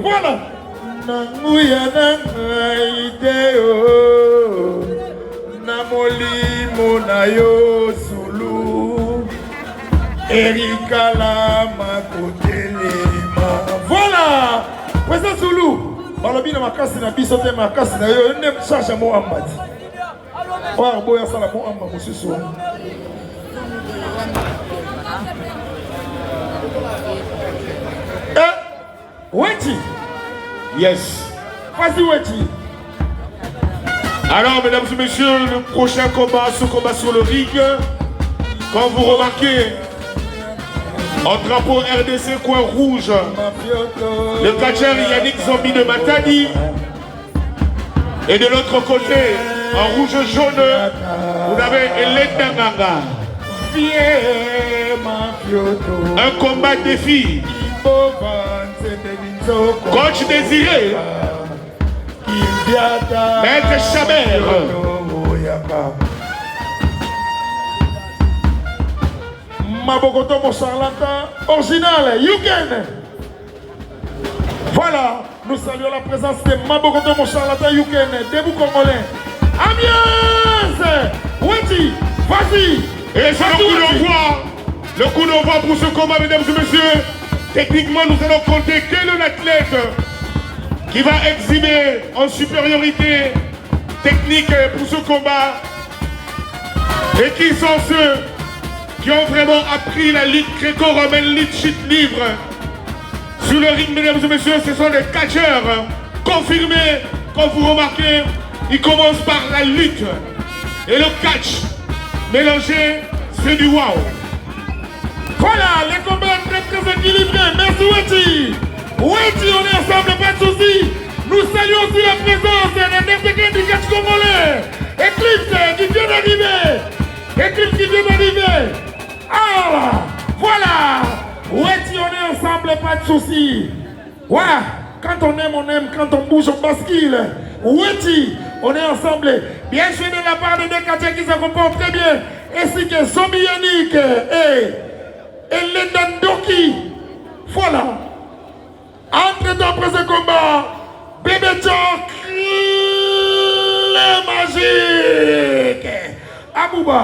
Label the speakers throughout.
Speaker 1: Voilà. Nanguya nangaideo namolimo na yo sulu erikala makotelema. Voilà. Président Zulu balobi na makasi na biso te makasi na yo ne charge mo ambati wa boya sala mo amba mususu. Weti.
Speaker 2: Yes.
Speaker 1: Vas-y, Weti.
Speaker 2: Alors, mesdames et messieurs, le prochain combat, ce combat sur le ring, quand vous remarquez, en drapeau RDC coin rouge, le catcheur Yannick Zombie de Matadi, et de l'autre côté, en rouge jaune, vous avez Hélène Danganga. Un combat défi. Coach Désiré, Maître Chabert,
Speaker 1: Mabokoto mon charlatan original, Yuken. Voilà, nous saluons la présence de Mabokoto mon charlatan Yuken, debout congolais. Ambiance. Weti, vas-y.
Speaker 2: Et c'est le coup d'envoi pour ce combat, mesdames et messieurs. Techniquement, nous allons compter quel est l'athlète qui va exhiber en supériorité technique pour ce combat et qui sont ceux qui ont vraiment appris la lutte gréco-romaine, lutte chute libre. Sur le ring, mesdames et messieurs, ce sont des catcheurs confirmés. Quand vous remarquez, ils commencent par la lutte et le catch mélangé, c'est du wow.
Speaker 1: Voilà, les combats très très équilibrés. Merci Weti. Weti, on est ensemble, pas de soucis. Nous saluons aussi la présence de l'Interséquin du catch congolais. Eclipse qui vient d'arriver. Eclipse qui vient d'arriver. Ah, voilà. Weti, on est ensemble, pas de soucis. Ouais, quand on aime, quand on bouge, on bascule. Weti, on est ensemble. Bien sûr, de la part de deux catcheurs qui se comportent très bien. Ainsi que Zombie Yannick et Lendandoki. Voilà. Entre-temps, après ce combat, Bébé Tchok, le magique. Abouba.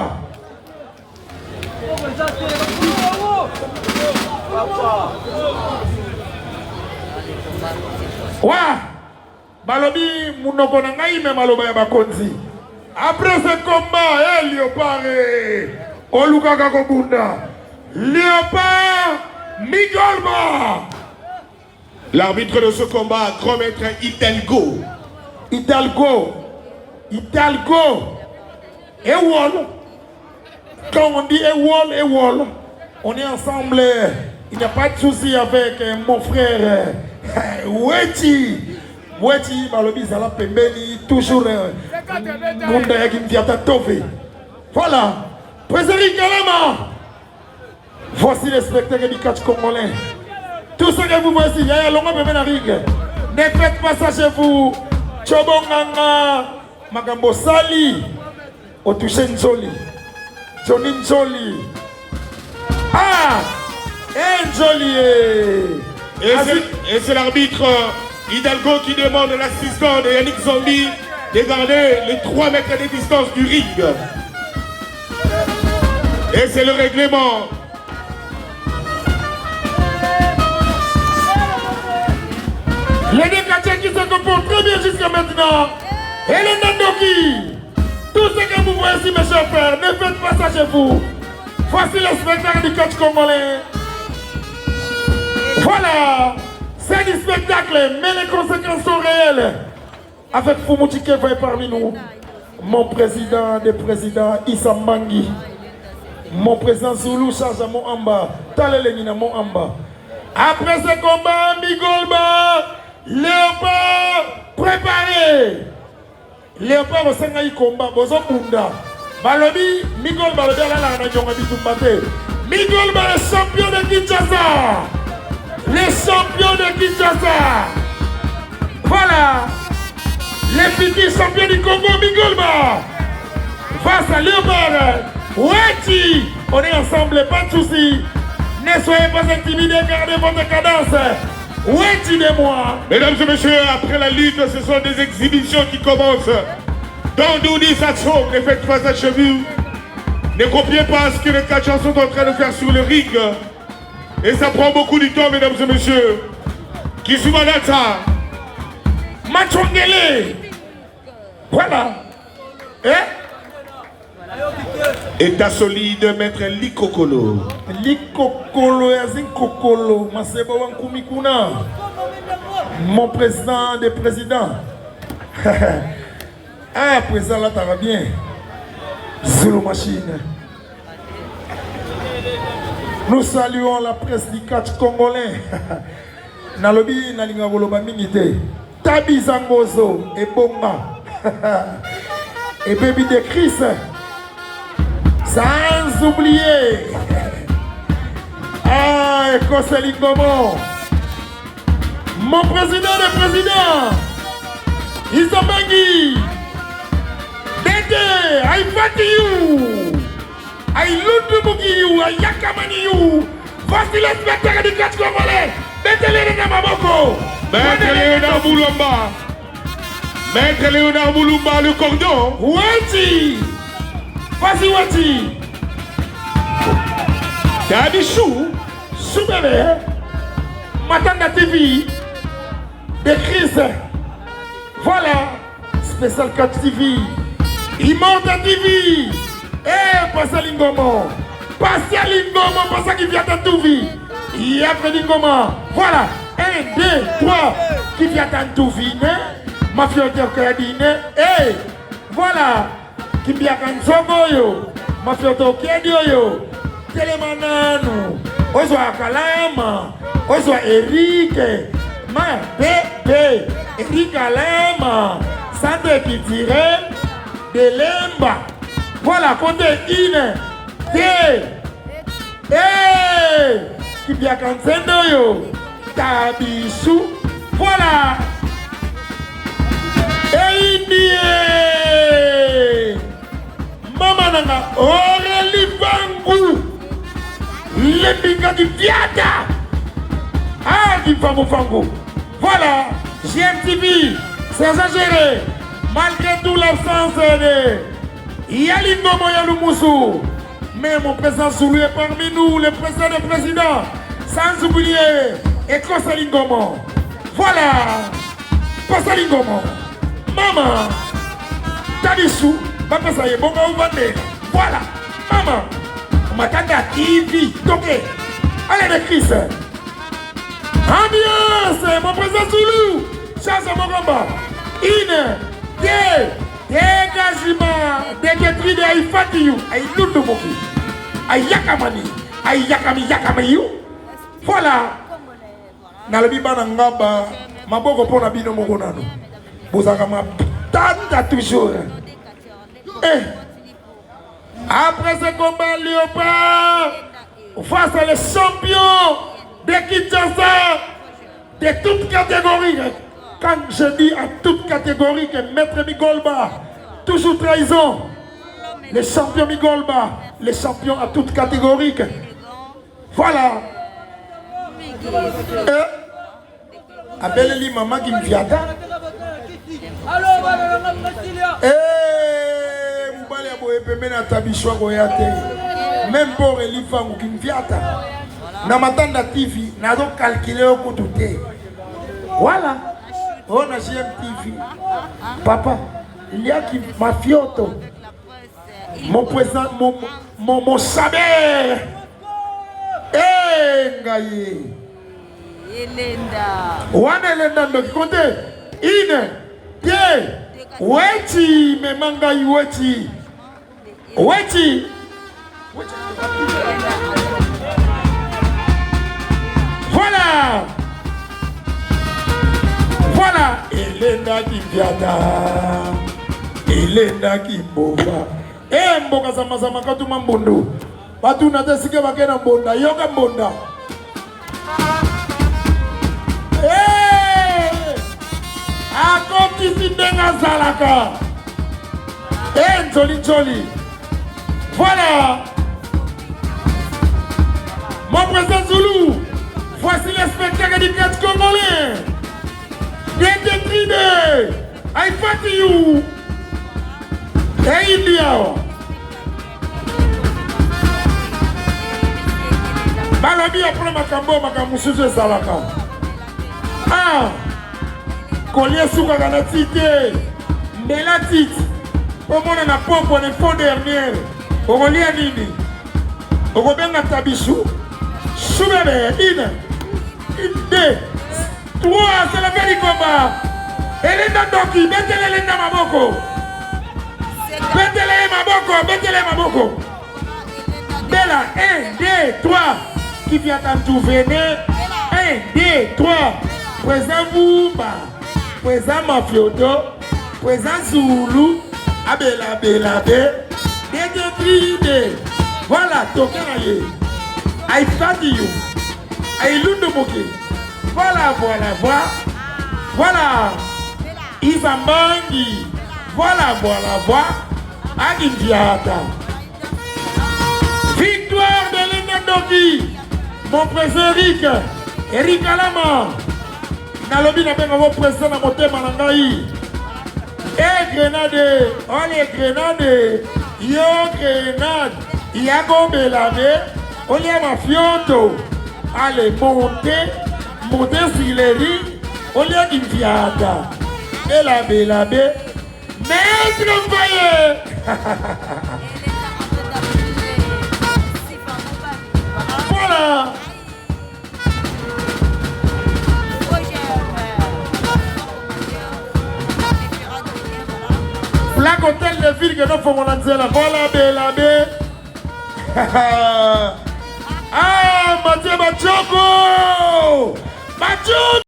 Speaker 1: Ouais. Balobi, mounoko na ngai me maloba ya bakonzi. Après ce combat, Léopard Oluka Kakobunda. Léopard Migolma.
Speaker 2: L'arbitre de ce combat, grand maître Hidalgo.
Speaker 1: Hidalgo. Ewol. Quand on dit Ewol, on est ensemble. Il n'y a pas de souci avec mon frère Weti. Weti, Malobi, Zala Pembeni, toujours Munda Yagimdiata Tove. Voilà. Président Kalama. Voici les spectacles du catch congolais. Tout ce que vous voyez ici, il y a un long bébé dans ring. Ne faites pas ça chez vous. Chobonganga, Magambo Sali, Otushe Nzoli, Johnny Nzoli. Ah, Nzoli.
Speaker 2: Et c'est l'arbitre Hidalgo qui demande l'assistant de Yannick Zombie de garder les 3 mètres de distance du ring. Et c'est le règlement.
Speaker 1: Les décatchés qui se comportent très bien jusqu'à maintenant. Et les Nandoki. Tout ce que vous voyez ici, mes chers frères, ne faites pas ça chez vous. Voici le spectacle du catch congolais. Voilà. C'est du spectacle, mais les conséquences sont réelles. Avec Fumouti Keva parmi nous. Mon président des présidents, Issa Mangi. Mon président Zulu charge à mon amba. Talele mon amba. Après ce combat, Migolba. Léopard, préparé. Léopard au Sengaï combat, Bozo Bunda. Balobi, Migol Balobi, la Nyonga Bitumbate. Migol Balobi, le champion de Kinshasa. Les champions de Kinshasa. Voilà. Les petits champions du Congo, Migolba. Face à Léopard. Weti. On est ensemble, pas de soucis. Ne soyez pas intimidés, gardez votre cadence. Weti de moi.
Speaker 2: Mesdames et messieurs, après la lutte, ce sont des exhibitions qui commencent. Don't do this at home, ne faites pas ça chez vous. Ne copiez pas ce que les catcheurs sont en train de faire sur le ring. Et ça prend beaucoup de temps, mesdames et messieurs. Kisumanata.
Speaker 1: Machongele. Voilà.
Speaker 2: État solide, maître Likokolo.
Speaker 1: Likokolo, Yazin Kokolo, Masebo Wankumikuna. Mon président des présidents. Ah, président là, ça va bien. Zulu Machine. Nous saluons la presse du catch congolais. Nalobi Nalinga Woloba Minite. Tabi Zangozo et Bonga. Et Baby de Chris. Sans oublier. Ah, Écosse Lingomo. Mon président des présidents. Isobangi. Dede, I fight you. I look to you. I yakamani you. Voici le spectacle du catch congolais. Mettez-les dans ma boko.
Speaker 2: Maître Léonard Moulumba. Maître Léonard Moulumba, le cordon.
Speaker 1: Wati. Voici Wati.
Speaker 2: T'as des choux.
Speaker 1: Chou bébé. Matanda TV. De Chris. Voilà. Spécial catch TV. Imonta TV. Eh, Pascal Lingomo. Pascal Lingomo, Pascal qui vient de tout vie. Il y a fait Lingomo. Voilà. 1, 2, 3. Qui vient de tout vie. Ma fille a dit. Eh, voilà. Qui vient de Sogoyo. Ma fille a dit. Télémananu. Ozwa Kalama. Ozwa Eric. Ma bébé. Eric Kalama. Sandre qui tirait. De Lemba. Voilà, comptez une, deux, qui vient quand yo, Tabichou, voilà. Et Indie, Maman Nanga, Aurélie Bangou, le binga du Fiata. Ah, du Fango. Voilà, GMTV, c'est exagéré. Malgré tout l'absence de Yalingomo Yaloumoussou, mais mon président Zoulou est parmi nous, le président des présidents, sans oublier Écosse Lingomo. Voilà, Passa Lingomo, Maman, Tadissou, Papa Saye, Bonga Ouvande. Voilà, Maman, Matanda TV, Toké, allez les Chris. Ambiance, mon président Zoulou, Chasse Mogamba, dégagement, déguetri de Aïfatiou, Aïloudomoki, Aïyakamani, Aïyakami, voilà. Nalabiba Nangaba, ma boko pour la bino mogonano. Bouzakama, tata toujours. Après ce combat, Léopard, face à les champions de Kinshasa, de toutes catégories. Quand je dis à toute catégorie que Maître Migolba, toujours trahison, les champions Migolba, les champions à toute catégorie. Voilà. Appelez-lui maman qui me vient. Même pour les femmes qui me viennent. Namatanda TV, n'a donc calculé au coup de thé. Voilà. On a GMTV. Papa, il y a qui mafioto. Mon président, mon saber. Eh, Ngaye.
Speaker 3: Elenda.
Speaker 1: Wane Elenda, donc comptez. Une, deux, Weti, mais Mangaï Weti. Weti. Voilà. Voilà, Elena qui viada, Elena qui boba. Eh, mboka sama katu mambondo. Batu na tesike bakena bonda, yoga bonda. Eh, akoti sindenga zalaka. Eh, joli. Voilà. Mon président Zoulou, voici les spectacles du catch congolais. Détrinés, I fight you. Et India. Balabi après makambo makamususu esalaka. Ah, collier souka kana tite, mbela tite. Omona na pompo ne fond dernier. Okolia nini? Okobenga tabichou. Choubebe, une, deux, trois, c'est la belle combat. Elenda Doki, betele Elenda Maboko. Betele Maboko, betele Maboko. Bella, 1, 2, 3. Qui vient d'en tout venir? 1, 2, 3. Présent Bouba, présent Mafioto, présent Zoulou, Abela, Bela, Détrinés. Voilà, Tokanaye. I thank you. I love you. Voilà, voilà, voilà. Voilà. Isambangi. Voilà, voilà, voilà. Agindiata. Victoire de l'Indoki. Mon président Eric Alama. Nalobi na benga mon président na motema na ngai. Et grenade. On les grenades. Yo grenade. Yago Belave. On y a ma fioto. Allez, monter sur les lignes. On y a une fiata. Belave. Maître Mbaye. Voilà. Black Hotel de ville que nous faisons là. Voilà, Belave. Ah, Mathieu Machoko! Machoko!